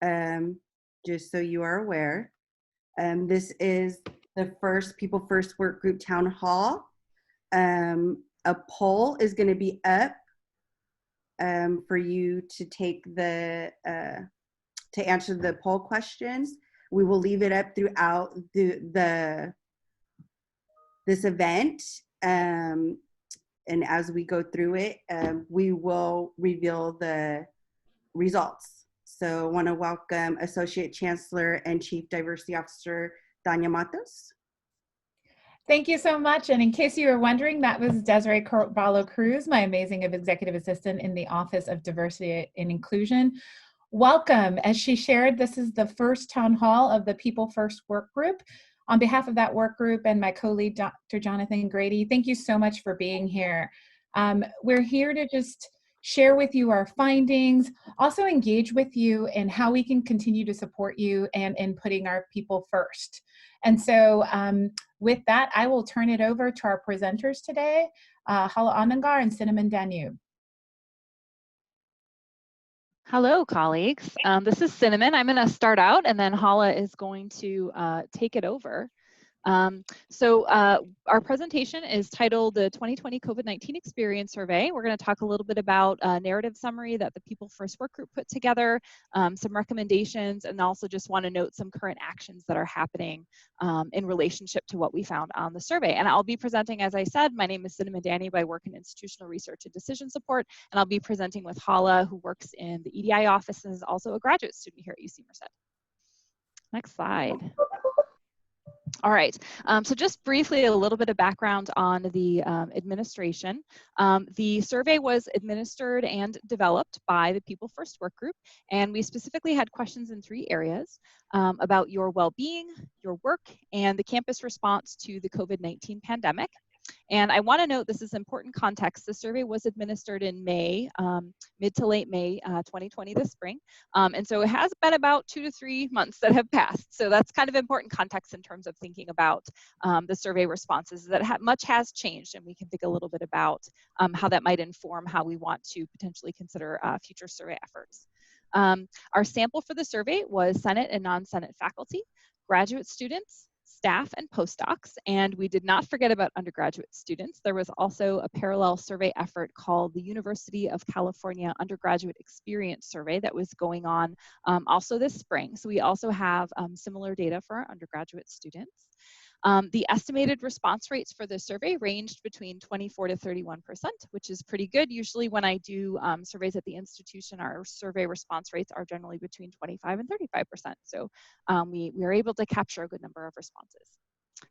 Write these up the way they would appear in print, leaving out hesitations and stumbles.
just so you are aware. This is the first People First Work Group Town Hall. A poll is going to be up for you to take to answer the poll questions. We will leave it up throughout this event. And as we go through it, we will reveal the results. So I want to welcome Associate Chancellor and Chief Diversity Officer, Dania Matos. Thank you so much. And in case you were wondering, that was Desiree Carvalho Cruz, my amazing executive assistant in the Office of Diversity and Inclusion. Welcome. As she shared, this is the first town hall of the People First Work Group. On behalf of that work group and my co-lead, Dr. Jonathan Grady, thank you so much for being here. We're here to just share with you our findings, also engage with you in how we can continue to support you and in putting our people first. And so with that, I will turn it over to our presenters today, Hala Anangar and Cinnamon Danube. Hello, colleagues. This is Cinnamon. I'm going to start out, and then Hala is going to take it over. Our presentation is titled the 2020 COVID-19 Experience Survey. We're going to talk a little bit about a narrative summary that the People First Work Group put together, some recommendations, and also just want to note some current actions that are happening in relationship to what we found on the survey. And I'll be presenting, as I said, my name is Cinnamon Danube. I work in institutional research and decision support, and I'll be presenting with Hala, who works in the EDI office and is also a graduate student here at UC Merced. Next slide. All right, so just briefly a little bit of background on the administration. The survey was administered and developed by the People First Work Group, and we specifically had questions in 3 areas about your well-being, your work, and the campus response to the COVID-19 pandemic. And I want to note this is important context. The survey was administered in May, mid to late May 2020 this spring. And so it has been about 2 to 3 months that have passed. So that's kind of important context in terms of thinking about the survey responses, that much has changed, and we can think a little bit about how that might inform how we want to potentially consider future survey efforts. Our sample for the survey was Senate and non-Senate faculty, graduate students, staff, and postdocs, and we did not forget about undergraduate students. There was also a parallel survey effort called the University of California Undergraduate Experience Survey that was going on also this spring. So we also have similar data for our undergraduate students. The estimated response rates for the survey ranged between 24 to 31%, which is pretty good. Usually when I do surveys at the institution, our survey response rates are generally between 25 and 35%. So we are able to capture a good number of responses.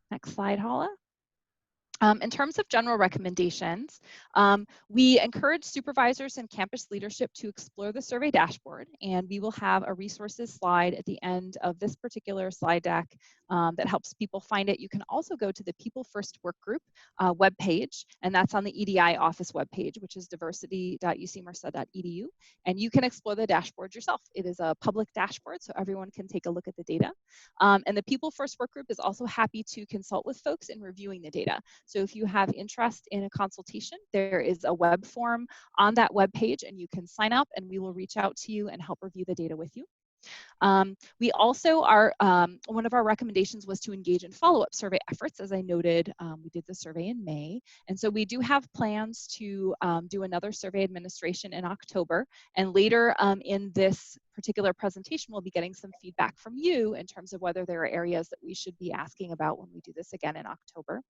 Next slide, Hala. In terms of general recommendations, we encourage supervisors and campus leadership to explore the survey dashboard, and we will have a resources slide at the end of this particular slide deck that helps people find it. You can also go to the People First Work Group webpage, and that's on the EDI office webpage, which is diversity.ucmerced.edu, and you can explore the dashboard yourself. It is a public dashboard, so everyone can take a look at the data. And the People First Work Group is also happy to consult with folks in reviewing the data. So if you have interest in a consultation, there is a web form on that web page, and you can sign up, and we will reach out to you and help review the data with you. We also are, one of our recommendations was to engage in follow-up survey efforts. As I noted, we did the survey in May, and so we do have plans to do another survey administration in October, and later in this particular presentation, we'll be getting some feedback from you in terms of whether there are areas that we should be asking about when we do this again in October.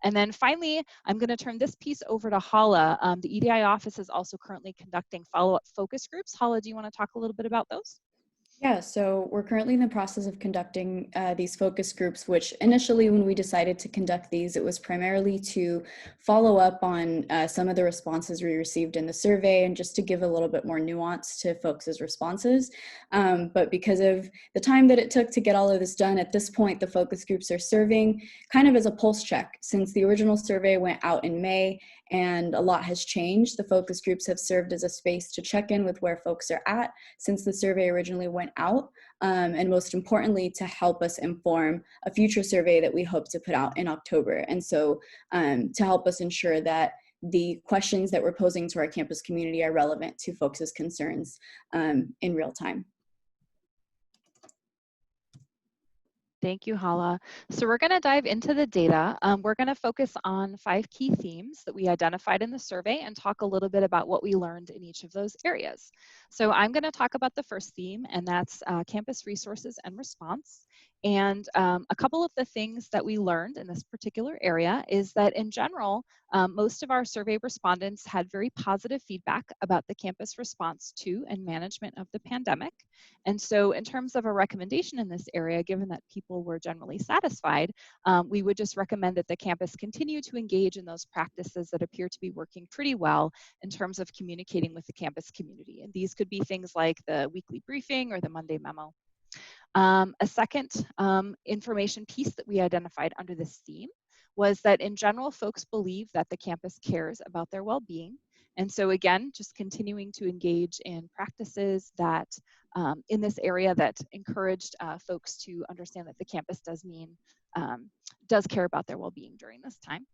And then finally, I'm going to turn this piece over to Hala. The EDI office is also currently conducting follow-up focus groups. Hala, do you want to talk a little bit about those? Yeah, so we're currently in the process of conducting these focus groups, which initially when we decided to conduct these, it was primarily to follow up on some of the responses we received in the survey and just to give a little bit more nuance to folks' responses. But because of the time that it took to get all of this done, at this point, the focus groups are serving kind of as a pulse check. Since the original survey went out in May and a lot has changed, the focus groups have served as a space to check in with where folks are at since the survey originally went out, and most importantly, to help us inform a future survey that we hope to put out in October. And so to help us ensure that the questions that we're posing to our campus community are relevant to folks' concerns in real time. Thank you, Hala. So we're going to dive into the data. We're going to focus on 5 key themes that we identified in the survey and talk a little bit about what we learned in each of those areas. So I'm going to talk about the first theme, and that's campus resources and response. And a couple of the things that we learned in this particular area is that in general, most of our survey respondents had very positive feedback about the campus response to and management of the pandemic. And so in terms of a recommendation in this area, given that people were generally satisfied, we would just recommend that the campus continue to engage in those practices that appear to be working pretty well in terms of communicating with the campus community. And these could be things like the weekly briefing or the Monday memo. A second information piece that we identified under this theme was that in general, folks believe that the campus cares about their well-being. And so again, just continuing to engage in practices that in this area that encouraged folks to understand that the campus does care about their well-being during this time.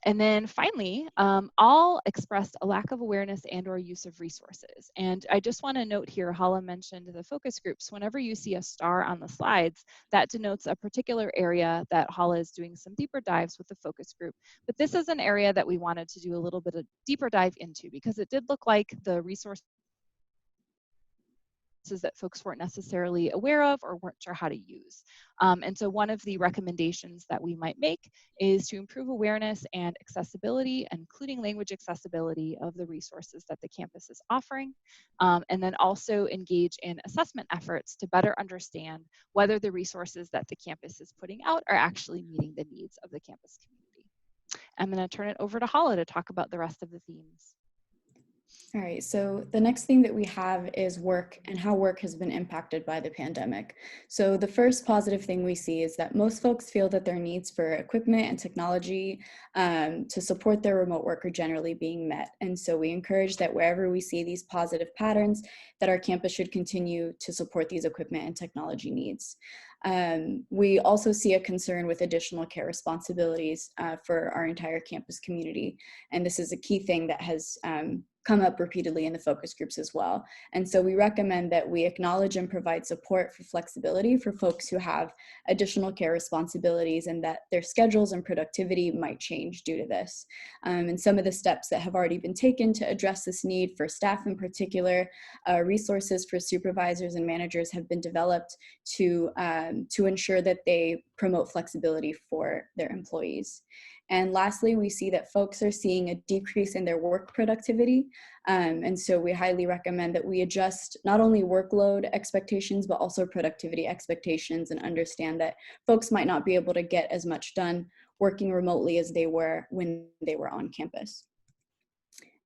And then finally, all expressed a lack of awareness and or use of resources. And I just want to note here, Hala mentioned the focus groups. Whenever you see a star on the slides, that denotes a particular area that Hala is doing some deeper dives with the focus group. But this is an area that we wanted to do a little bit of deeper dive into because it did look like the resources that folks weren't necessarily aware of or weren't sure how to use. And so one of the recommendations that we might make is to improve awareness and accessibility, including language accessibility of the resources that the campus is offering, and then also engage in assessment efforts to better understand whether the resources that the campus is putting out are actually meeting the needs of the campus community. I'm going to turn it over to Hala to talk about the rest of the themes. All right, so the next thing that we have is work and how work has been impacted by the pandemic. So the first positive thing we see is that most folks feel that their needs for equipment and technology to support their remote work are generally being met. And so we encourage that wherever we see these positive patterns, that our campus should continue to support these equipment and technology needs. We also see a concern with additional care responsibilities for our entire campus community. And this is a key thing that has come up repeatedly in the focus groups as well. And so we recommend that we acknowledge and provide support for flexibility for folks who have additional care responsibilities and that their schedules and productivity might change due to this. And some of the steps that have already been taken to address this need for staff in particular, resources for supervisors and managers have been developed to ensure that they promote flexibility for their employees. And lastly, we see that folks are seeing a decrease in their work productivity. And so we highly recommend that we adjust not only workload expectations, but also productivity expectations and understand that folks might not be able to get as much done working remotely as they were when they were on campus.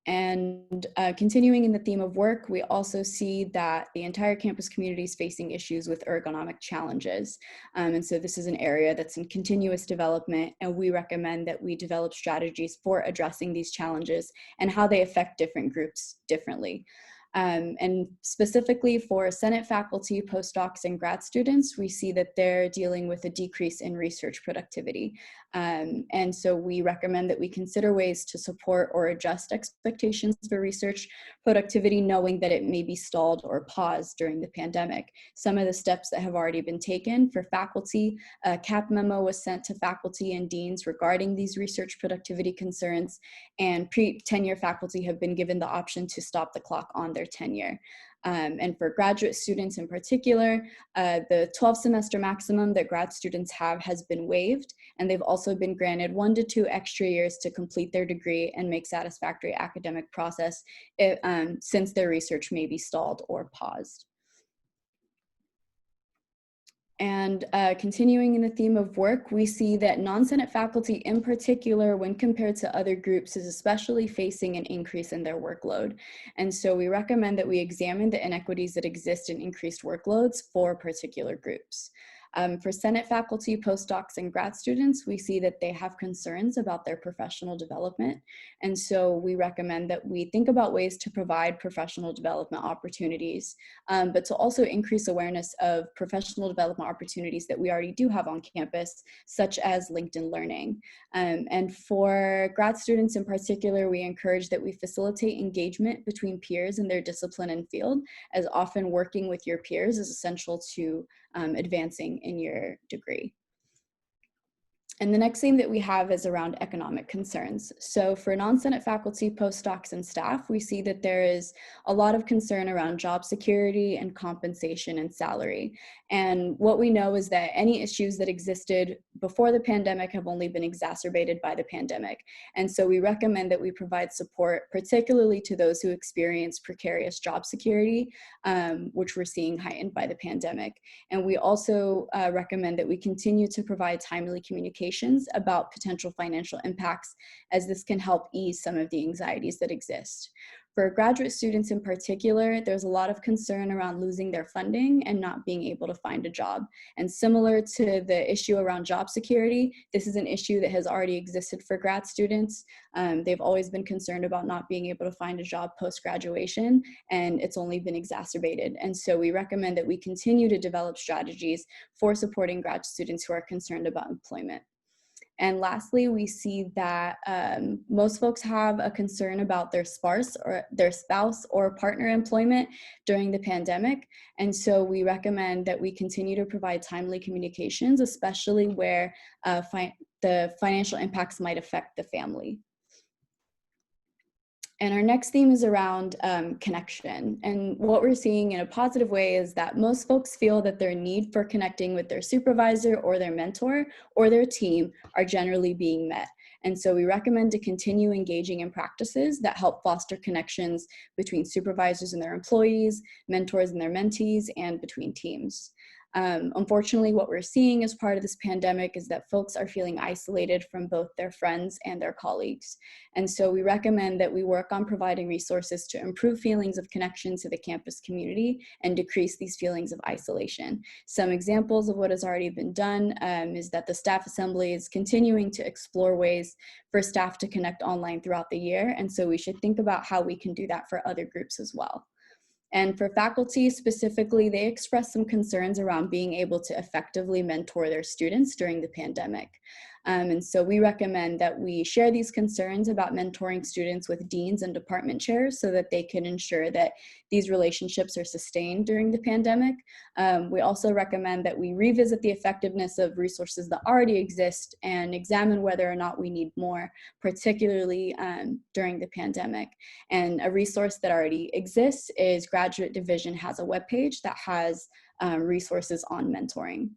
And continuing in the theme of work, we also see that the entire campus community is facing issues with ergonomic challenges. And so this is an area that's in continuous development, and we recommend that we develop strategies for addressing these challenges and how they affect different groups differently. And specifically for Senate faculty, postdocs, and grad students, we see that they're dealing with a decrease in research productivity. And so we recommend that we consider ways to support or adjust expectations for research productivity, knowing that it may be stalled or paused during the pandemic. Some of the steps that have already been taken for faculty, a CAP memo was sent to faculty and deans regarding these research productivity concerns, and pre-tenure faculty have been given the option to stop the clock on their tenure. And for graduate students in particular, the 12 semester maximum that grad students have has been waived, and they've also been granted 1 to 2 extra years to complete their degree and make satisfactory academic process since their research may be stalled or paused. And continuing in the theme of work, we see that non-Senate faculty in particular, when compared to other groups, is especially facing an increase in their workload. And so we recommend that we examine the inequities that exist in increased workloads for particular groups. For Senate faculty, postdocs, and grad students, we see that they have concerns about their professional development. And so we recommend that we think about ways to provide professional development opportunities, but to also increase awareness of professional development opportunities that we already do have on campus, such as LinkedIn Learning. And for grad students in particular, we encourage that we facilitate engagement between peers in their discipline and field, as often working with your peers is essential to advancing in your degree. And the next theme that we have is around economic concerns. So for non-Senate faculty, postdocs, and staff, we see that there is a lot of concern around job security and compensation and salary. And what we know is that any issues that existed before the pandemic have only been exacerbated by the pandemic. And so we recommend that we provide support, particularly to those who experience precarious job security, which we're seeing heightened by the pandemic. And we also recommend that we continue to provide timely communication about potential financial impacts, as this can help ease some of the anxieties that exist. For graduate students in particular, there's a lot of concern around losing their funding and not being able to find a job. And similar to the issue around job security, this is an issue that has already existed for grad students. They've always been concerned about not being able to find a job post-graduation, and it's only been exacerbated. And so we recommend that we continue to develop strategies for supporting grad students who are concerned about employment. And lastly, we see that most folks have a concern about their spouse or partner employment during the pandemic. And so we recommend that we continue to provide timely communications, especially where the financial impacts might affect the family. And our next theme is around connection. And what we're seeing in a positive way is that most folks feel that their need for connecting with their supervisor or their mentor or their team are generally being met. And so we recommend to continue engaging in practices that help foster connections between supervisors and their employees, mentors and their mentees, and between teams. Unfortunately, what we're seeing as part of this pandemic is that folks are feeling isolated from both their friends and their colleagues. And so we recommend that we work on providing resources to improve feelings of connection to the campus community and decrease these feelings of isolation. Some examples of what has already been done is that the Staff Assembly is continuing to explore ways for staff to connect online throughout the year. And so we should think about how we can do that for other groups as well. And for faculty specifically, they expressed some concerns around being able to effectively mentor their students during the pandemic. And so we recommend that we share these concerns about mentoring students with deans and department chairs so that they can ensure that these relationships are sustained during the pandemic. We also recommend that we revisit the effectiveness of resources that already exist and examine whether or not we need more, particularly during the pandemic. And a resource that already exists is Graduate Division has a webpage that has resources on mentoring.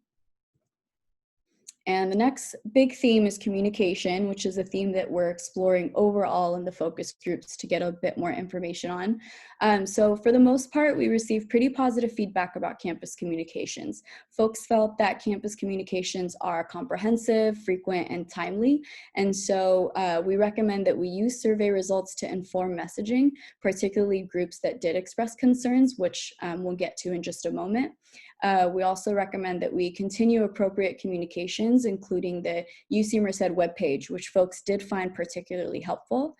And the next big theme is communication, which is a theme that we're exploring overall in the focus groups to get a bit more information on. So for the most part, we received pretty positive feedback about campus communications. Folks felt that campus communications are comprehensive, frequent, and timely. And so we recommend that we use survey results to inform messaging, particularly groups that did express concerns, which we'll get to in just a moment. We also recommend that we continue appropriate communications, including the UC Merced webpage, which folks did find particularly helpful.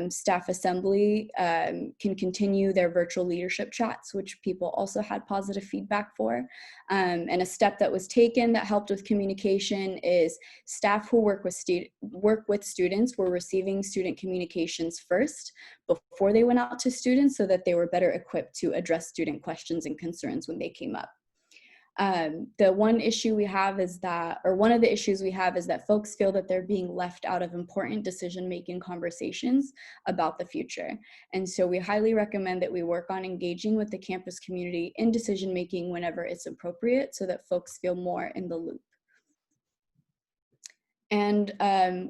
Staff Assembly can continue their virtual leadership chats, which people also had positive feedback for. And a step that was taken that helped with communication is staff who work with students were receiving student communications first before they went out to students so that they were better equipped to address student questions and concerns when they came up. The one issue we have is that, or one of the issues we have is that folks feel that they're being left out of important decision-making conversations about the future. And so we highly recommend that we work on engaging with the campus community in decision-making whenever it's appropriate so that folks feel more in the loop. And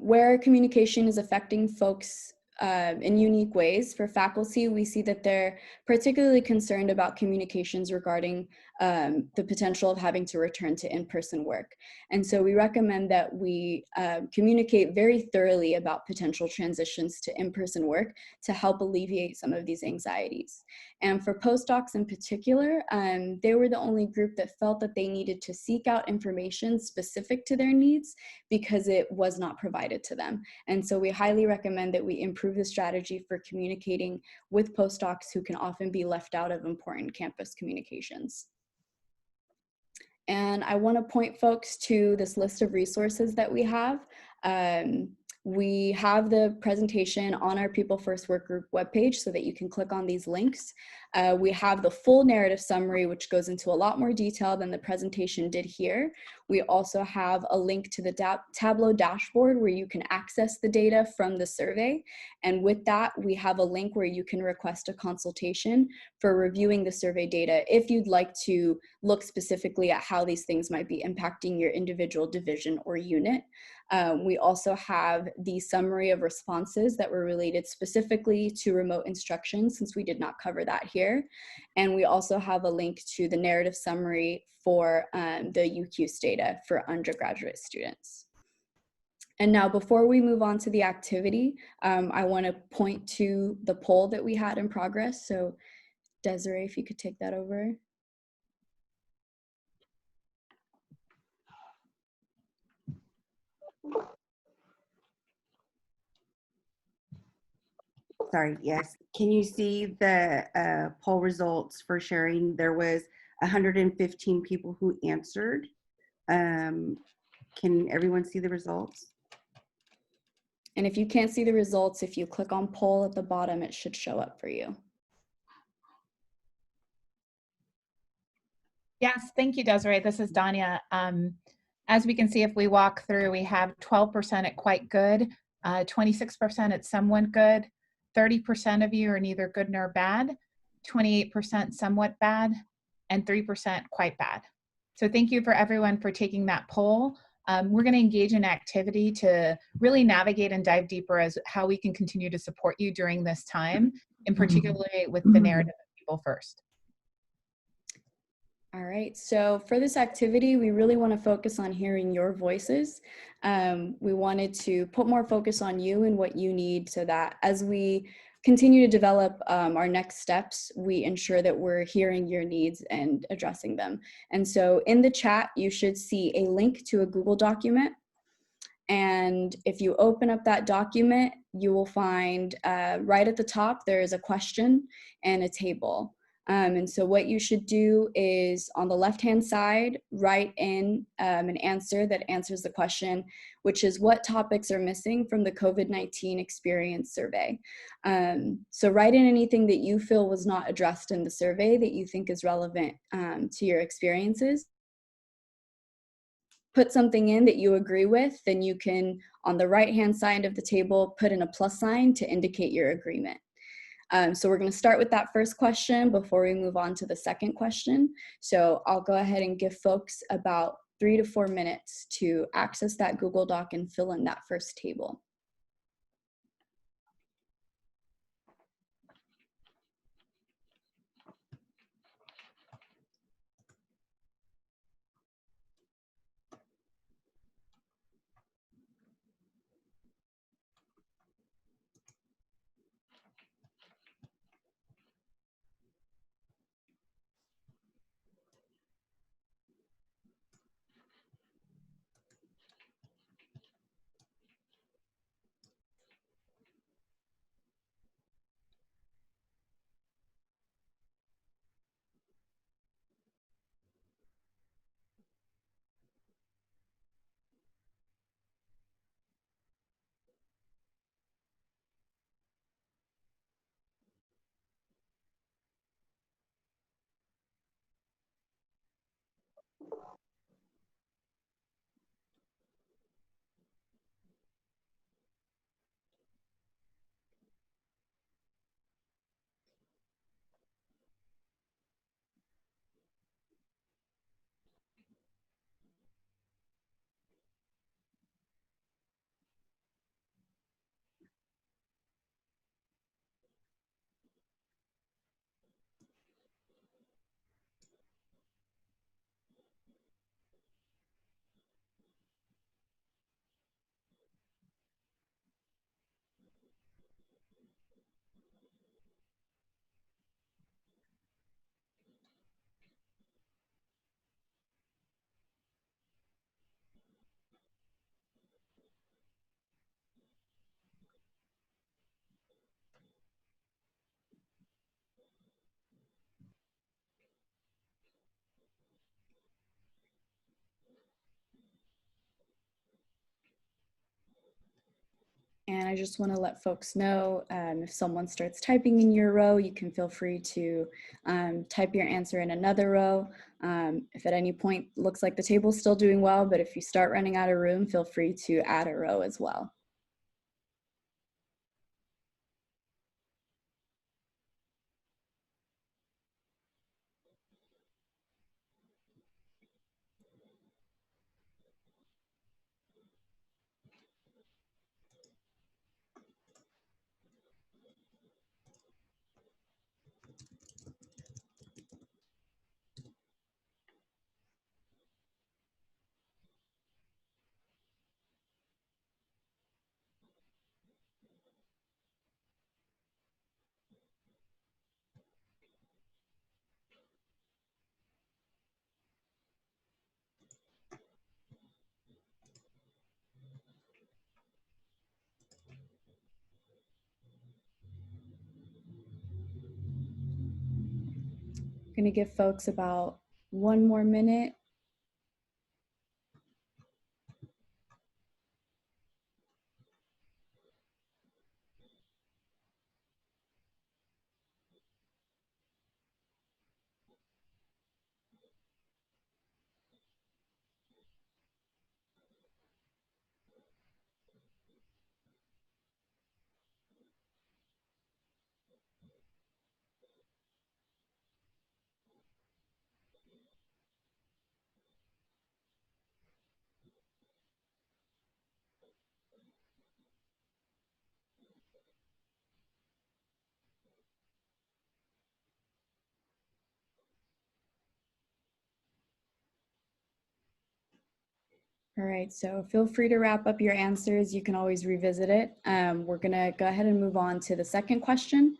where communication is affecting folks in unique ways, for faculty, we see that they're particularly concerned about communications regarding the potential of having to return to in-person work. And so we recommend that we communicate very thoroughly about potential transitions to in-person work to help alleviate some of these anxieties. And for postdocs in particular, they were the only group that felt that they needed to seek out information specific to their needs because it was not provided to them. And so we highly recommend that we improve the strategy for communicating with postdocs who can often be left out of important campus communications. And I want to point folks to this list of resources that we have. We have the presentation on our People First Workgroup webpage so that you can click on these links. We have the full narrative summary, which goes into a lot more detail than the presentation did here. We also have a link to the Tableau dashboard where you can access the data from the survey. And with that, we have a link where you can request a consultation for reviewing the survey data if you'd like to look specifically at how these things might be impacting your individual division or unit. We also have the summary of responses that were related specifically to remote instruction, since we did not cover that here. And we also have a link to the narrative summary for the UQS data for undergraduate students. And now, before we move on to the activity, I want to point to the poll that we had in progress. So Desiree, if you could take that over. Sorry, yes. Can you see the poll results for sharing? There was 115 people who answered. Can everyone see the results? And if you can't see the results, if you click on poll at the bottom, it should show up for you. Yes, thank you, Desiree. This is Danya. As we can see, if we walk through, we have 12% at quite good, 26% at somewhat good, 30% of you are neither good nor bad, 28% somewhat bad, and 3% quite bad. So thank you for everyone for taking that poll. We're going to engage in activity to really navigate and dive deeper as how we can continue to support you during this time, in particularly with the narrative of People First. All right, so for this activity, we really want to focus on hearing your voices. We wanted to put more focus on you and what you need so that as we continue to develop our next steps, we ensure that we're hearing your needs and addressing them. And so in the chat, you should see a link to a Google document. And if you open up that document, you will find right at the top, there is a question and a table. And so what you should do is on the left-hand side, write in an answer that answers the question, which is what topics are missing from the COVID-19 experience survey. So write in anything that you feel was not addressed in the survey that you think is relevant to your experiences. Put something in that you agree with, then you can, on the right-hand side of the table, put in a plus sign to indicate your agreement. So we're going to start with that first question before we move on to the second question. So I'll go ahead and give folks about 3 to 4 minutes to access that Google Doc and fill in that first table. I just want to let folks know if someone starts typing in your row, you can feel free to type your answer in another row. If at any point looks like the table's still doing well, but if you start running out of room, feel free to add a row as well. I'm going to give folks about 1 more minute. All right, so feel free to wrap up your answers. You can always revisit it. We're gonna go ahead and move on to the second question.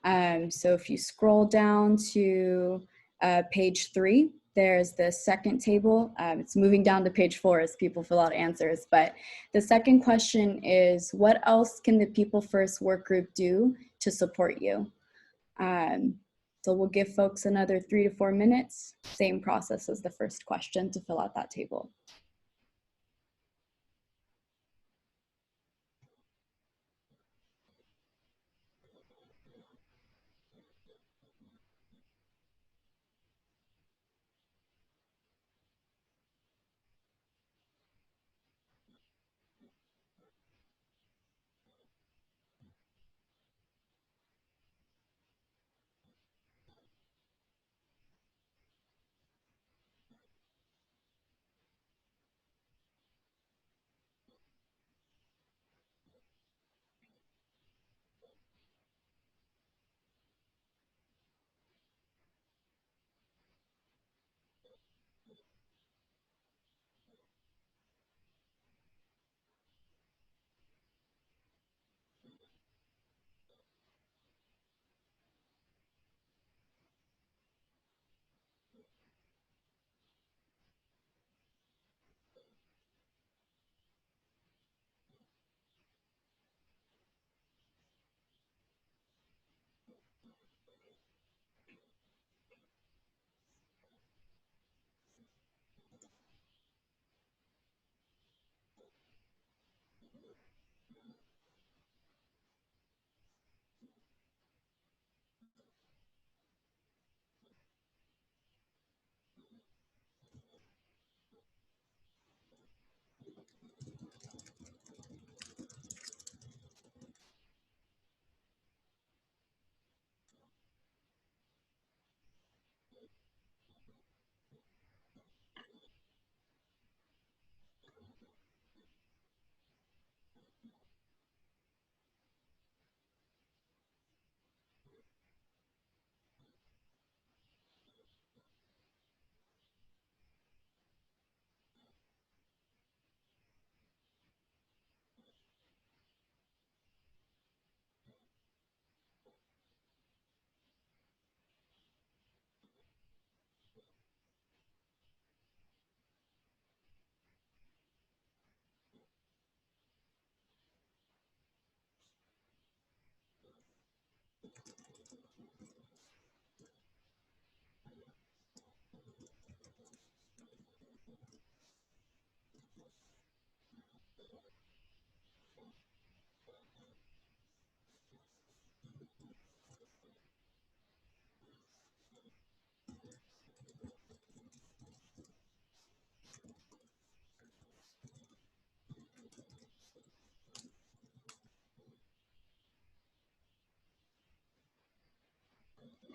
So if you scroll down to page 3, there's the second table. It's moving down to page 4 as people fill out answers, but the second question is, what else can the People First work group do to support you? So we'll give folks another 3 to 4 minutes, same process as the first question to fill out that table.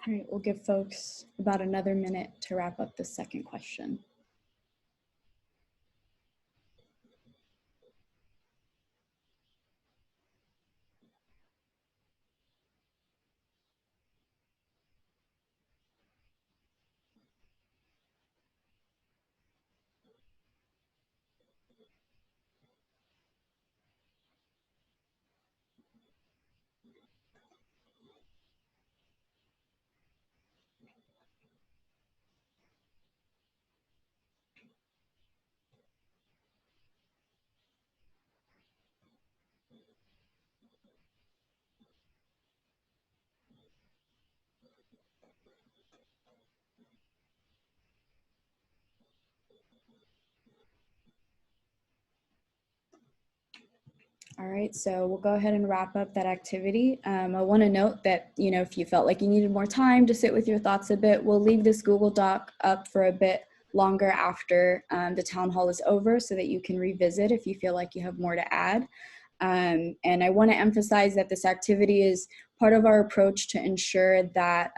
All right, we'll give folks about another minute to wrap up the second question. All right, so we'll go ahead and wrap up that activity. I want to note that, if you felt like you needed more time to sit with your thoughts a bit, we'll leave this Google Doc up for a bit longer after the town hall is over so that you can revisit if you feel like you have more to add. And I want to emphasize that this activity is part of our approach to ensure that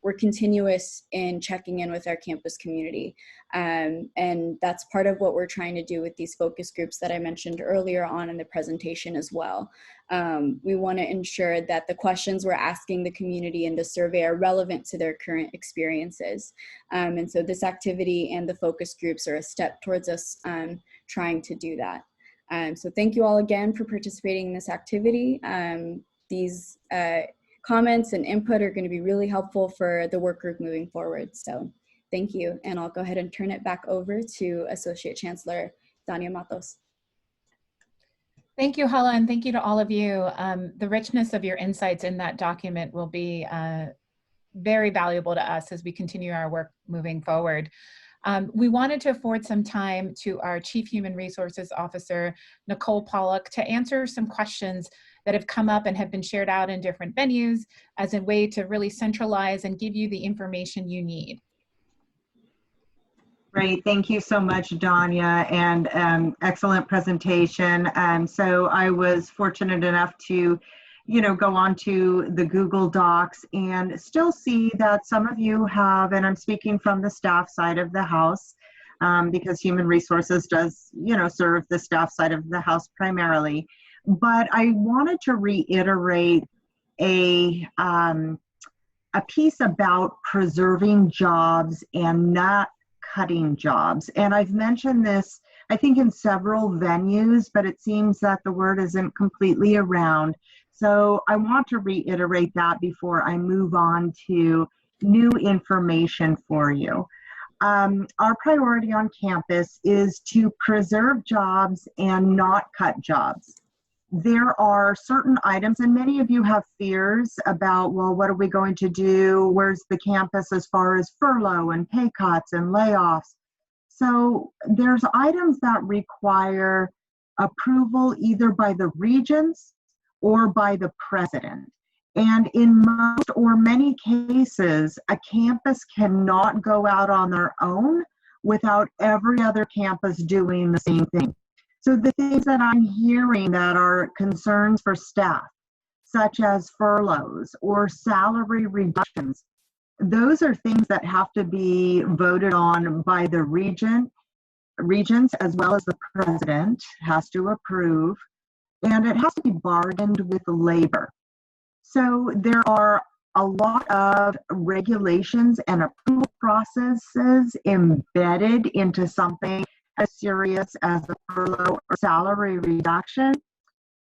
we're continuous in checking in with our campus community. And that's part of what we're trying to do with these focus groups that I mentioned earlier on in the presentation as well. We want to ensure that the questions we're asking the community in the survey are relevant to their current experiences. And so this activity and the focus groups are a step towards us trying to do that. So thank you all again for participating in this activity. These comments and input are going to be really helpful for the work group moving forward. So thank you. And I'll go ahead and turn it back over to Associate Chancellor Dania Matos. Thank you, Hala, and thank you to all of you. The richness of your insights in that document will be very valuable to us as we continue our work moving forward. We wanted to afford some time to our Chief Human Resources Officer, Nicole Pollock, to answer some questions that have come up and have been shared out in different venues as a way to really centralize and give you the information you need. Great, thank you so much, Dania, and excellent presentation. So I was fortunate enough to, go on to the Google Docs and still see that some of you have, and I'm speaking from the staff side of the house, because Human Resources does, serve the staff side of the house primarily. But I wanted to reiterate a piece about preserving jobs and not cutting jobs. And I've mentioned this, I think, in several venues, but it seems that the word isn't completely around. So I want to reiterate that before I move on to new information for you. Our priority on campus is to preserve jobs and not cut jobs. There are certain items, and many of you have fears about, well, what are we going to do? Where's the campus as far as furlough and pay cuts and layoffs? So there's items that require approval either by the regents or by the president. And in most or many cases, a campus cannot go out on their own without every other campus doing the same thing. So the things that I'm hearing that are concerns for staff, such as furloughs or salary reductions, those are things that have to be voted on by the regents, as well as the president has to approve, and it has to be bargained with labor. So there are a lot of regulations and approval processes embedded into something as serious as a furlough or salary reduction.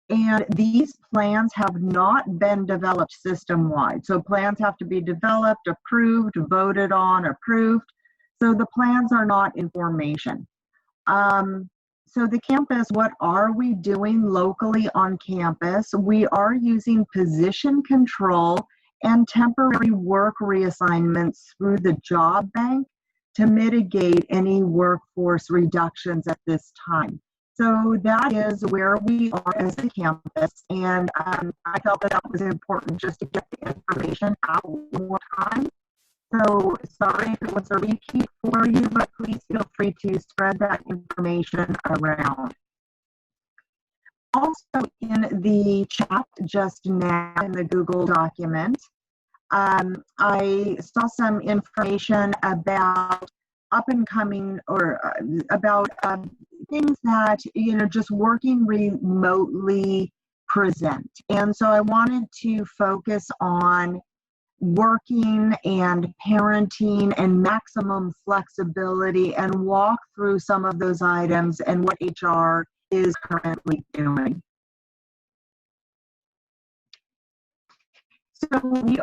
And these plans have not been developed system-wide. So plans have to be developed, approved, voted on, approved. So the plans are not in formation. So the campus, what are we doing locally on campus? We are using position control and temporary work reassignments through the job bank to mitigate any workforce reductions at this time. So that is where we are as a campus, and I felt that was important just to get the information out one more time. So sorry if it was a repeat for you, but please feel free to spread that information around. Also in the chat just now in the Google document, I saw some information about up and coming or about things that, just working remotely present. And so I wanted to focus on working and parenting and maximum flexibility and walk through some of those items and what HR is currently doing. So we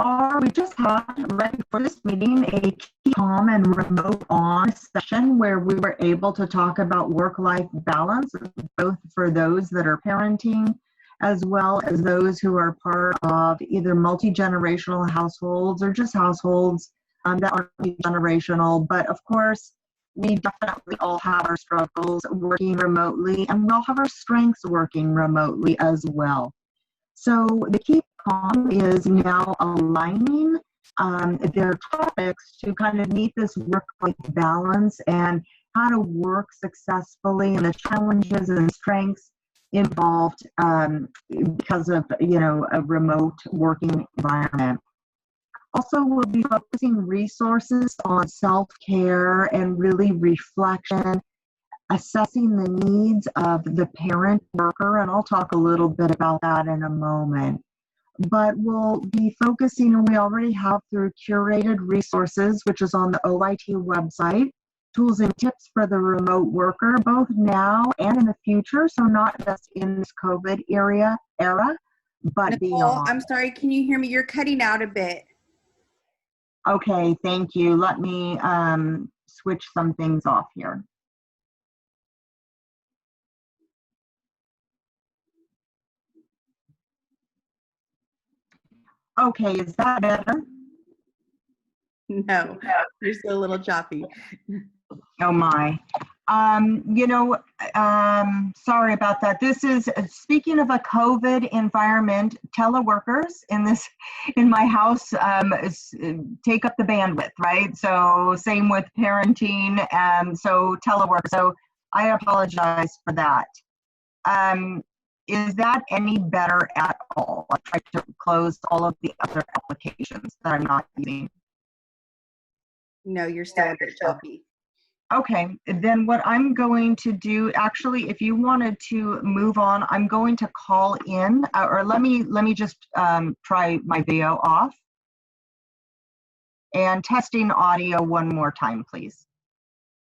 just had, right before this meeting, a Keep Calm and Remote On session where we were able to talk about work-life balance, both for those that are parenting, as well as those who are part of either multi-generational households or just households that are multi-generational. But of course, we definitely all have our struggles working remotely, and we all have our strengths working remotely as well. So the Keep Calm is now aligning their topics to kind of meet this work-life balance and how to work successfully and the challenges and strengths involved because of, a remote working environment. Also, we'll be focusing resources on self-care and really reflection, assessing the needs of the parent worker, and I'll talk a little bit about that in a moment. But we'll be focusing, and we already have through curated resources, which is on the OIT website, tools and tips for the remote worker, both now and in the future, so not just in this COVID era, but Nicole, beyond. I'm sorry, can you hear me? You're cutting out a bit. Okay, thank you. Let me switch some things off here. Okay, is that better? No, you're still a little choppy. Oh my. Sorry about that. This is, speaking of a COVID environment, teleworkers in my house take up the bandwidth, right? So same with parenting, so telework. So I apologize for that. Is that any better at all? I tried to close all of the other applications that I'm not using. No, you're still a bit choppy. Okay, then what I'm going to do, actually, if you wanted to move on, I'm going to call in, or let me just try my video off. And testing audio one more time, please.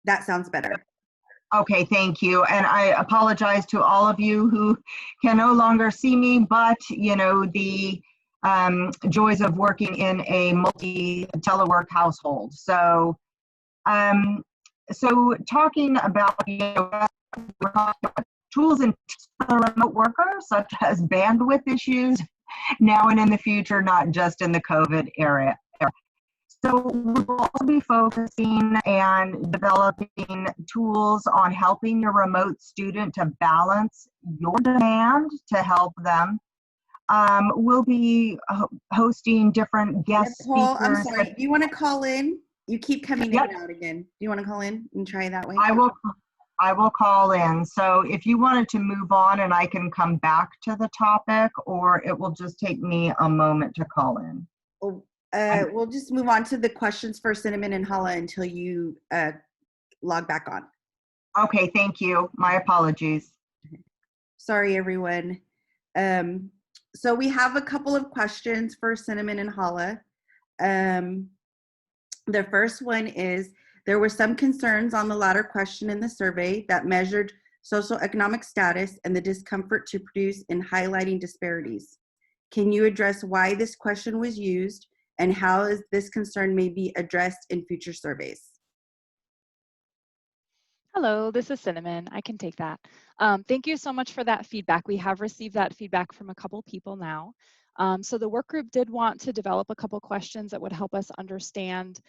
That sounds better. Okay, thank you. And I apologize to all of you who can no longer see me, but the joys of working in a multi-telework household. So, talking about tools and tips for the remote worker, such as bandwidth issues, now and in the future, not just in the COVID era. So we'll also be focusing and developing tools on helping your remote student to balance your demand to help them. We'll be hosting different guest Nicole, speakers. I'm sorry, do you want to call in? You keep coming in and out again. Do you want to call in and try that way? I will call in. So if you wanted to move on and I can come back to the topic, or it will just take me a moment to call in. Oh, we'll just move on to the questions for Cinnamon and Hala until you log back on. Okay, thank you. My apologies. Sorry, everyone. So we have a couple of questions for Cinnamon and Hala. The first one is, there were some concerns on the latter question in the survey that measured socioeconomic status and the discomfort to produce in highlighting disparities. Can you address why this question was used and how is this concern may be addressed in future surveys? Hello, this is Cinnamon. I can take that. Thank you so much for that feedback. We have received that feedback from a couple people now. So the work group did want to develop a couple questions that would help us understand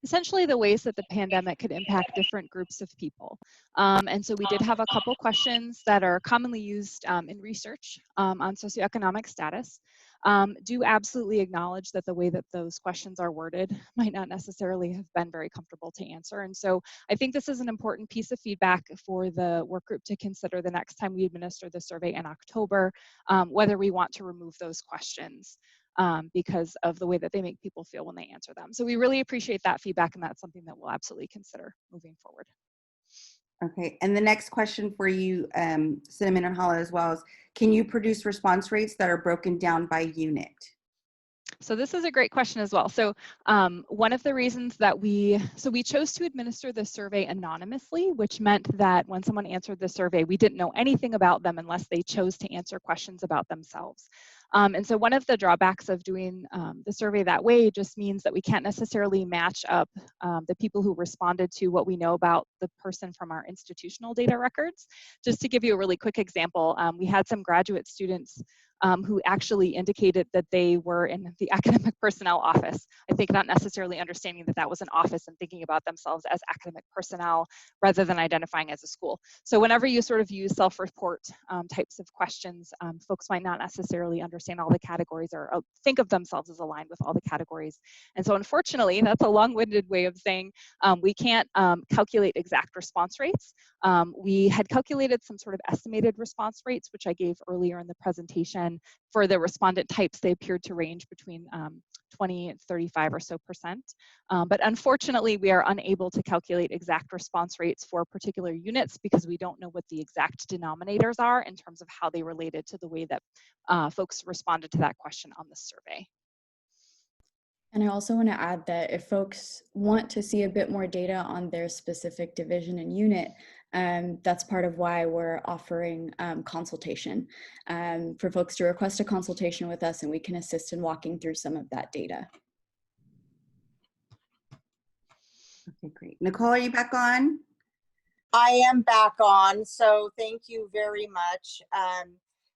essentially the ways that the pandemic could impact different groups of people. And so we did have a couple questions that are commonly used in research on socioeconomic status. Do absolutely acknowledge that the way that those questions are worded might not necessarily have been very comfortable to answer. And so I think this is an important piece of feedback for the work group to consider the next time we administer the survey in October, whether we want to remove those questions. because of the way that they make people feel when they answer them. So we really appreciate that feedback, and that's something that we'll absolutely consider moving forward. Okay, and the next question for you, Cinnamon and Hala as well, is can you produce response rates that are broken down by unit? So this is a great question as well. So one of the reasons that we chose to administer the survey anonymously, which meant that when someone answered the survey, we didn't know anything about them unless they chose to answer questions about themselves. And so one of the drawbacks of doing the survey that way just means that we can't necessarily match up the people who responded to what we know about the person from our institutional data records. Just to give you a really quick example, we had some graduate students who actually indicated that they were in the academic personnel office. I think not necessarily understanding that that was an office and thinking about themselves as academic personnel rather than identifying as a school. So whenever you sort of use self-report types of questions, folks might not necessarily understand all the categories or think of themselves as aligned with all the categories. And so unfortunately, that's a long-winded way of saying we can't calculate exact response rates. We had calculated some sort of estimated response rates, which I gave earlier in the presentation. For the respondent types, they appeared to range between 20 and 35 or so percent. But unfortunately, we are unable to calculate exact response rates for particular units because we don't know what the exact denominators are in terms of how they related to the way that folks responded to that question on the survey. And I also want to add that if folks want to see a bit more data on their specific division and unit, that's part of why we're offering consultation for folks to request a consultation with us, and we can assist in walking through some of that data. Okay, great. Nicole, are you back on? I am back on, so thank you very much.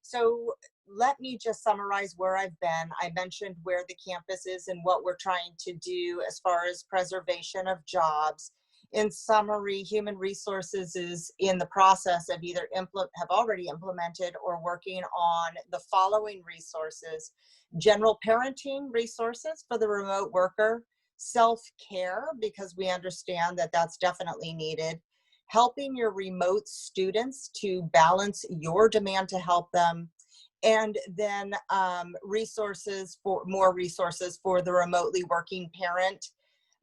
So let me just summarize where I've been. I mentioned where the campus is and what we're trying to do as far as preservation of jobs. In summary, human resources is in the process of either have already implemented or working on the following resources: general parenting resources for the remote worker, self-care, because we understand that that's definitely needed, helping your remote students to balance your demand to help them, and then more resources for the remotely working parent,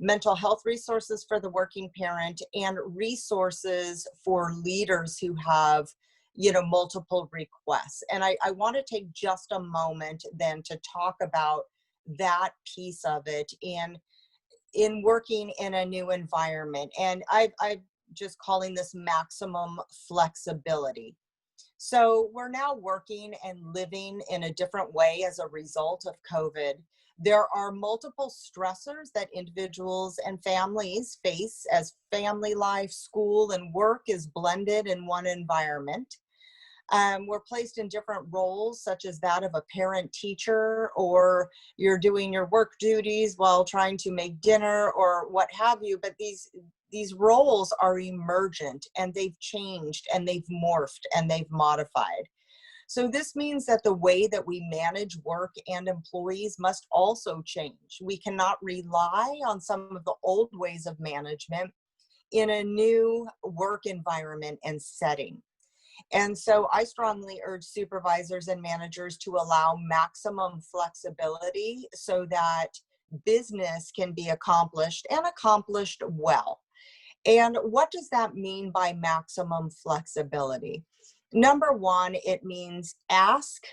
mental health resources for the working parent, and resources for leaders who have, multiple requests. And I want to take just a moment then to talk about that piece of it in working in a new environment. And I've just calling this maximum flexibility. So we're now working and living in a different way as a result of COVID. There are multiple stressors that individuals and families face as family life, school, and work is blended in one environment. We're placed in different roles, such as that of a parent teacher, or you're doing your work duties while trying to make dinner or what have you. But these roles are emergent, and they've changed, and they've morphed, and they've modified. So this means that the way that we manage work and employees must also change. We cannot rely on some of the old ways of management in a new work environment and setting. And so I strongly urge supervisors and managers to allow maximum flexibility so that business can be accomplished and accomplished well. And what does that mean by maximum flexibility? Number one, it means ask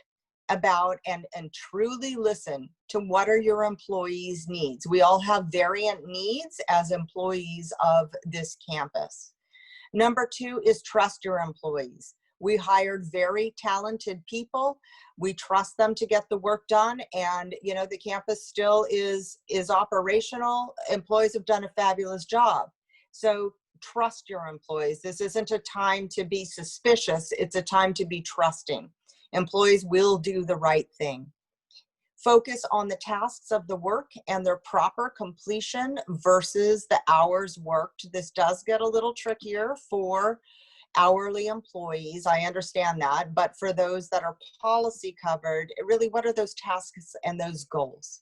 about and truly listen to what are your employees' needs. We all have variant needs as employees of this campus. Number two is trust your employees. We hired very talented people. We trust them to get the work done, and the campus still is operational. Employees have done a fabulous job. So trust your employees. This isn't a time to be suspicious. It's a time to be trusting. Employees will do the right thing. Focus on the tasks of the work and their proper completion versus the hours worked. This does get a little trickier for hourly employees. I understand that. But for those that are policy covered, really, what are those tasks and those goals?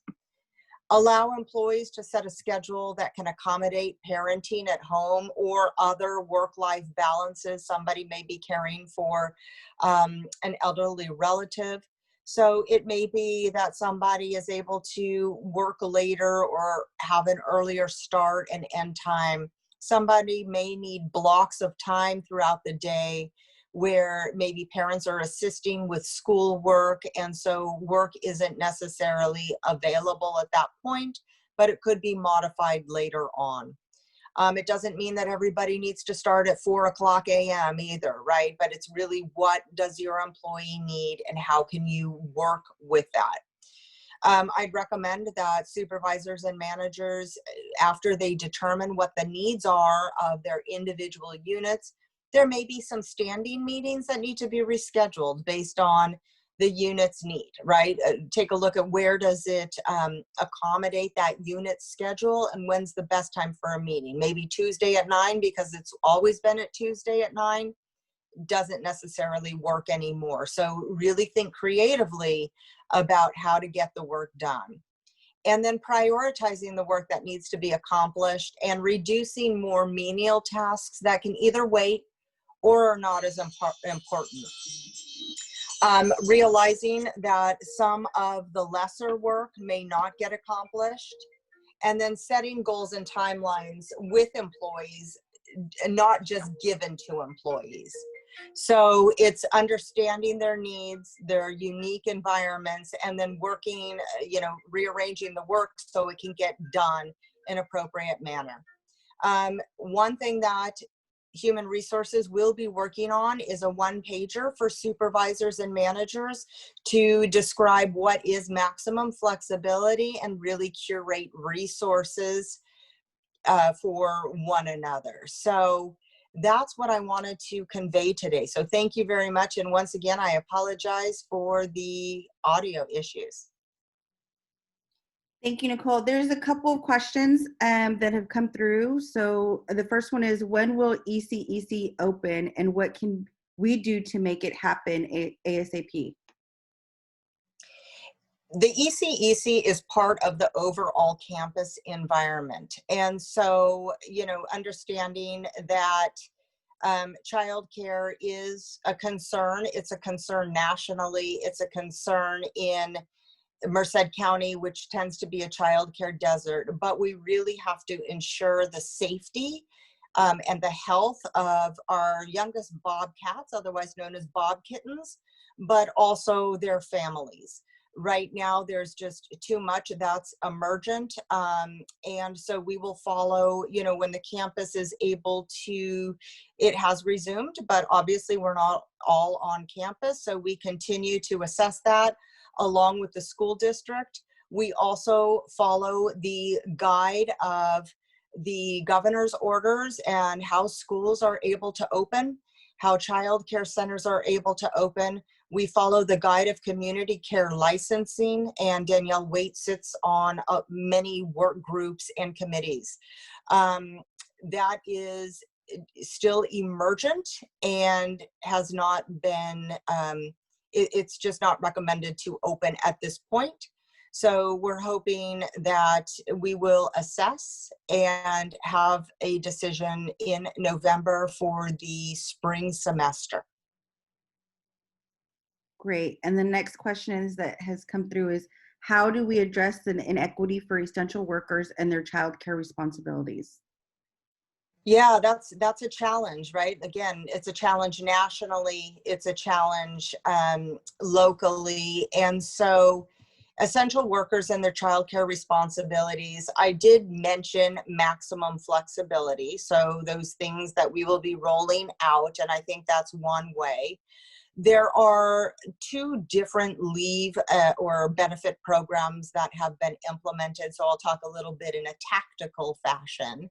Allow employees to set a schedule that can accommodate parenting at home or other work-life balances. Somebody may be caring for an elderly relative. So it may be that somebody is able to work later or have an earlier start and end time. Somebody may need blocks of time throughout the day where maybe parents are assisting with school work, and so work isn't necessarily available at that point, but it could be modified later on. It doesn't mean that everybody needs to start at 4:00 a.m. either, right? But it's really, what does your employee need and how can you work with that? I'd recommend that supervisors and managers, after they determine what the needs are of their individual units, there may be some standing meetings that need to be rescheduled based on the unit's need, right? Take a look at where does it accommodate that unit schedule and when's the best time for a meeting. Maybe Tuesday at 9 because it's always been at Tuesday at 9 doesn't necessarily work anymore. So really think creatively about how to get the work done. And then prioritizing the work that needs to be accomplished and reducing more menial tasks that can either wait or are not as important. Realizing that some of the lesser work may not get accomplished, and then setting goals and timelines with employees, not just given to employees. So it's understanding their needs, their unique environments, and then working, rearranging the work so it can get done in appropriate manner. One thing that Human Resources will be working on is a one-pager for supervisors and managers to describe what is maximum flexibility and really curate resources for one another. So that's what I wanted to convey today. So thank you very much. And once again, I apologize for the audio issues. Thank you, Nicole. There's a couple of questions that have come through. So the first one is, when will ECEC open and what can we do to make it happen ASAP? The ECEC is part of the overall campus environment. And so, understanding that childcare is a concern. It's a concern nationally. It's a concern in Merced County, which tends to be a childcare desert, but we really have to ensure the safety and the health of our youngest bobcats, otherwise known as bob kittens, but also their families. Right now, there's just too much that's emergent. And so we will follow, when the campus is able to, it has resumed, but obviously we're not all on campus. So we continue to assess that along with the school district. We also follow the guide of the governor's orders and how schools are able to open, how child care centers are able to open. We follow the guide of community care licensing, and Danielle Waite sits on many work groups and committees. That is still emergent and has not been, it's just not recommended to open at this point. So we're hoping that we will assess and have a decision in November for the spring semester. Great. And the next question that has come through is, how do we address the inequity for essential workers and their childcare responsibilities? Yeah, that's a challenge, right? Again, it's a challenge nationally, it's a challenge locally. And so essential workers and their childcare responsibilities, I did mention maximum flexibility. So those things that we will be rolling out, and I think that's one way. There are two different leave or benefit programs that have been implemented. So I'll talk a little bit in a tactical fashion.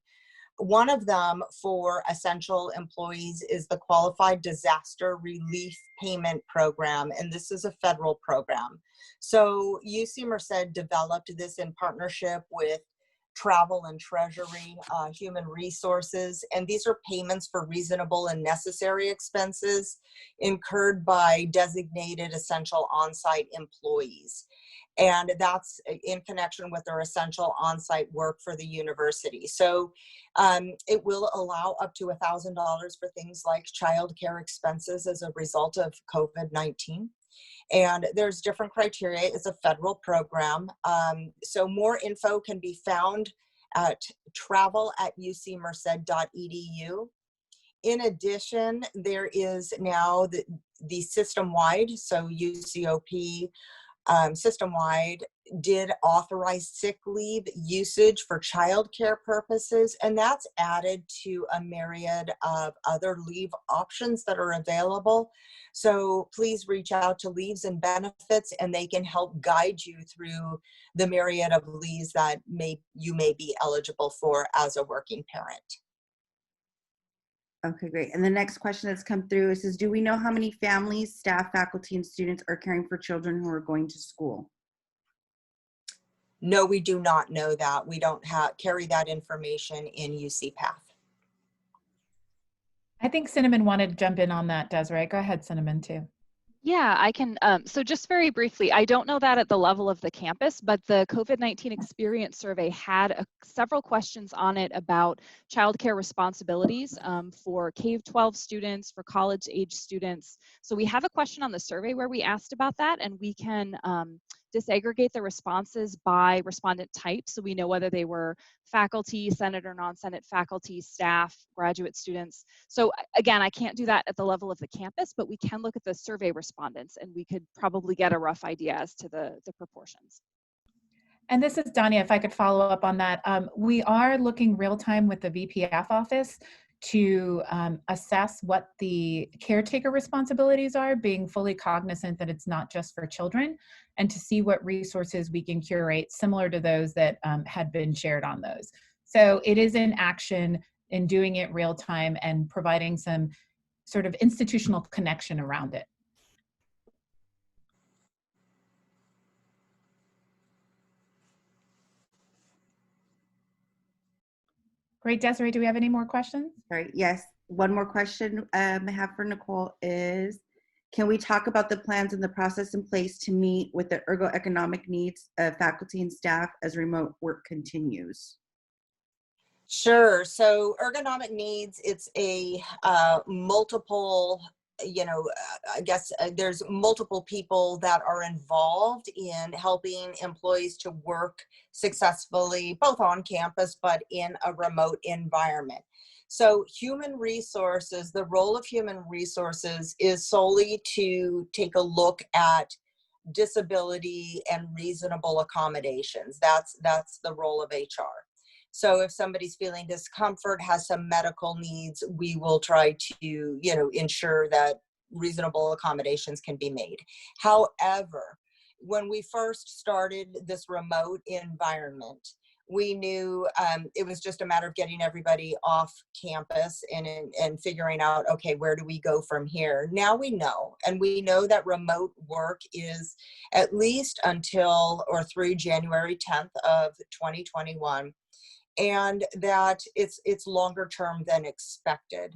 One of them for essential employees is the Qualified Disaster Relief Payment Program, and this is a federal program. So UC Merced developed this in partnership with Travel and Treasury, Human Resources, and these are payments for reasonable and necessary expenses incurred by designated essential on-site employees. And that's in connection with their essential on-site work for the university. So it will allow up to $1,000 for things like childcare expenses as a result of COVID-19. And there's different criteria. It's a federal program. So more info can be found at travel@ucmerced.edu. In addition, there is now the system-wide, so UCOP system-wide did authorize sick leave usage for childcare purposes, and that's added to a myriad of other leave options that are available. So please reach out to Leaves and Benefits, and they can help guide you through the myriad of leaves that you may be eligible for as a working parent. Okay, great. And the next question that's come through says, do we know how many families, staff, faculty, and students are caring for children who are going to school? No, we do not know that. We don't carry that information in UC Path. I think Cinnamon wanted to jump in on that, Desiree. Go ahead, Cinnamon, too. Yeah, I can. So just very briefly, I don't know that at the level of the campus, but the COVID-19 experience survey had several questions on it about childcare responsibilities for K-12 students, for college-age students. So we have a question on the survey where we asked about that, and we can disaggregate the responses by respondent type, so we know whether they were faculty, Senate or non-Senate faculty, staff, graduate students. So again, I can't do that at the level of the campus, but we can look at the survey respondents, and we could probably get a rough idea as to the proportions. And this is Dania, if I could follow up on that. We are looking real time with the VPF office to assess what the caretaker responsibilities are, being fully cognizant that it's not just for children, and to see what resources we can curate similar to those that had been shared on those. So it is in action in doing it real time and providing some sort of institutional connection around it. Great, Desiree, do we have any more questions? Sorry, yes. One more question I have for Nicole is, can we talk about the plans and the process in place to meet with the ergoeconomic needs of faculty and staff as remote work continues? Sure. So ergonomic needs, it's a multiple, I guess there's multiple people that are involved in helping employees to work successfully, both on campus, but in a remote environment. So human resources, the role of human resources is solely to take a look at disability and reasonable accommodations. That's the role of HR. So if somebody's feeling discomfort, has some medical needs, we will try to, ensure that reasonable accommodations can be made. However, when we first started this remote environment, we knew it was just a matter of getting everybody off campus and figuring out, okay, where do we go from here? Now we know, and we know that remote work is at least until or through January 10th of 2021. And that it's longer term than expected.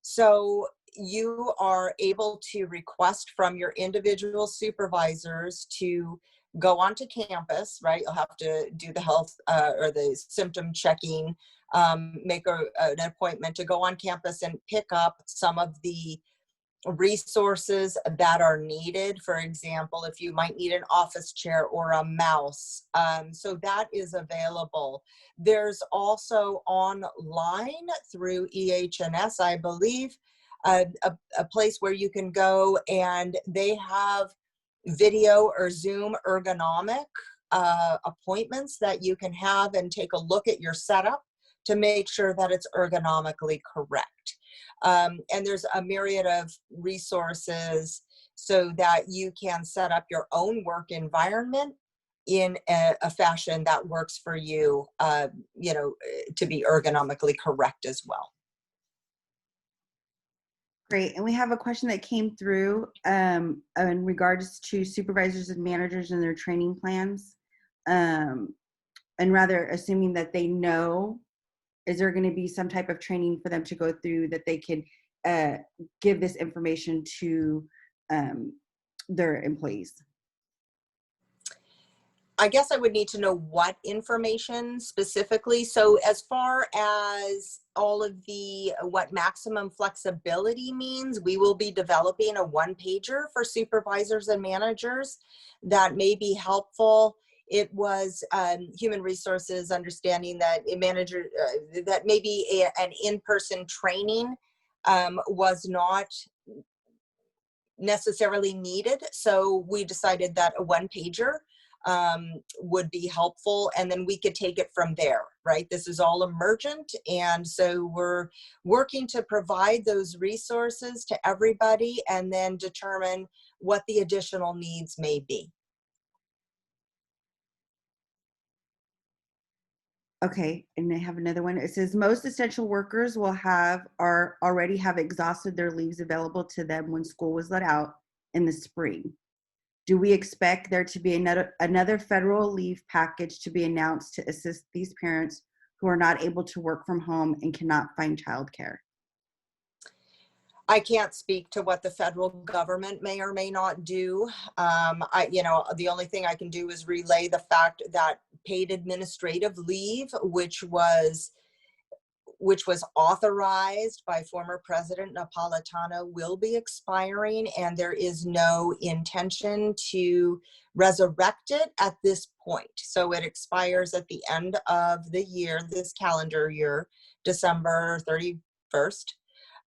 So you are able to request from your individual supervisors to go onto campus, right? You'll have to do the health or the symptom checking, make an appointment to go on campus and pick up some of the resources that are needed. For example, if you might need an office chair or a mouse, so that is available. There's also online through EH&S, I believe, a place where you can go and they have video or Zoom ergonomic appointments that you can have and take a look at your setup to make sure that it's ergonomically correct. And there's a myriad of resources so that you can set up your own work environment in a fashion that works for you, to be ergonomically correct as well. Great. And we have a question that came through in regards to supervisors and managers and their training plans. And rather assuming that they know, is there going to be some type of training for them to go through that they can give this information to their employees? I guess I would need to know what information specifically. So as far as all of the what maximum flexibility means, we will be developing a one-pager for supervisors and managers that may be helpful. It was human resources understanding that a manager that maybe an in-person training was not necessarily needed. So we decided that a one-pager would be helpful, and then we could take it from there, right? This is all emergent, and so we're working to provide those resources to everybody and then determine what the additional needs may be. Okay, and I have another one. It says most essential workers will have or already have exhausted their leaves available to them when school was let out in the spring. Do we expect there to be another federal leave package to be announced to assist these parents who are not able to work from home and cannot find childcare? I can't speak to what the federal government may or may not do. The only thing I can do is relay the fact that paid administrative leave, which was authorized by former President Napolitano, will be expiring, and there is no intention to resurrect it at this point. So it expires at the end of the year, this calendar year, December 31st.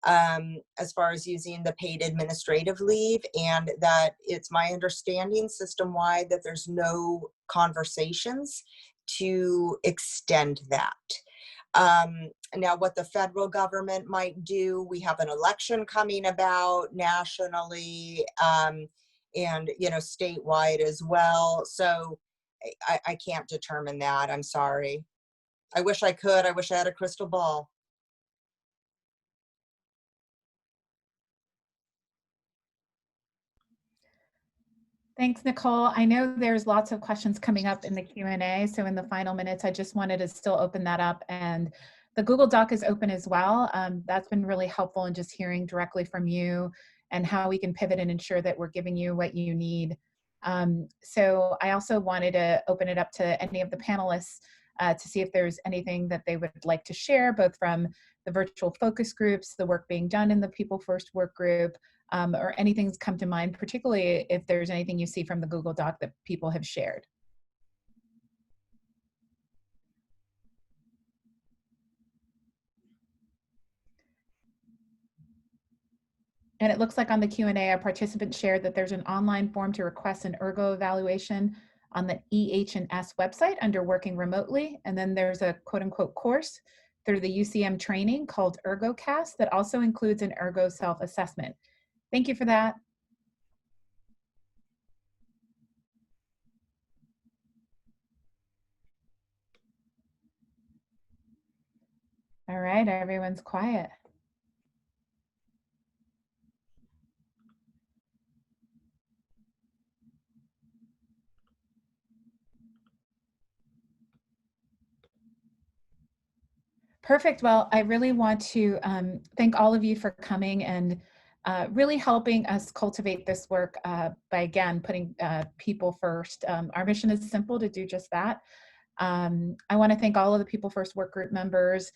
As far as using the paid administrative leave, and that it's my understanding system-wide that there's no conversations to extend that. Now, what the federal government might do, we have an election coming about nationally, and statewide as well. So I can't determine that. I'm sorry. I wish I could. I wish I had a crystal ball. Thanks, Nicole. I know there's lots of questions coming up in the Q&A, so in the final minutes, I just wanted to still open that up. And the Google Doc is open as well. That's been really helpful in just hearing directly from you and how we can pivot and ensure that we're giving you what you need. So I also wanted to open it up to any of the panelists to see if there's anything that they would like to share, both from the virtual focus groups, the work being done in the People First work group, or anything's come to mind, particularly if there's anything you see from the Google Doc that people have shared. And it looks like on the Q&A, our participants shared that there's an online form to request an ergo evaluation on the EH&S website under Working Remotely. And then there's a quote unquote course through the UCM training called ErgoCast that also includes an ergo self-assessment. Thank you for that. All right, everyone's quiet. Perfect. Well, I really want to thank all of you for coming and really helping us cultivate this work by, again, putting people first. Our mission is simple, to do just that. I want to thank all of the People First work group members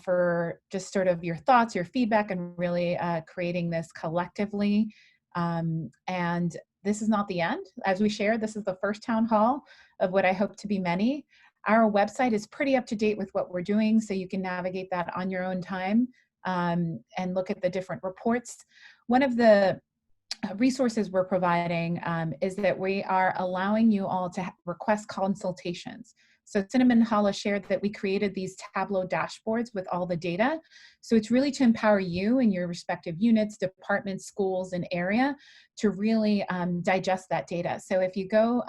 for just sort of your thoughts, your feedback, and really creating this collectively. And this is not the end. As we shared, this is the first town hall of what I hope to be many. Our website is pretty up to date with what we're doing, so you can navigate that on your own time and look at the different reports. One of the resources we're providing is that we are allowing you all to request consultations. So Cinnamon Hala shared that we created these Tableau dashboards with all the data. So it's really to empower you and your respective units, departments, schools, and area to really digest that data. So if you go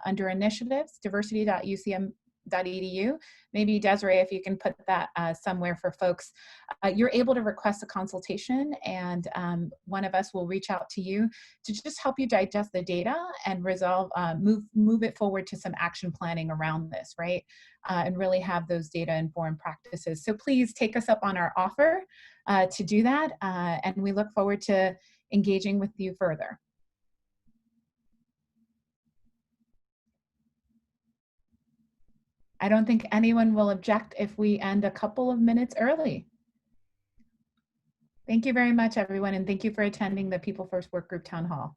under initiatives, diversity.ucm.edu, maybe Desiree, if you can put that somewhere for folks, you're able to request a consultation, and one of us will reach out to you to just help you digest the data and resolve, move it forward to some action planning around this, right? And really have those data informed practices. So please take us up on our offer to do that, and we look forward to engaging with you further. I don't think anyone will object if we end a couple of minutes early. Thank you very much, everyone, and thank you for attending the People First Workgroup Town Hall.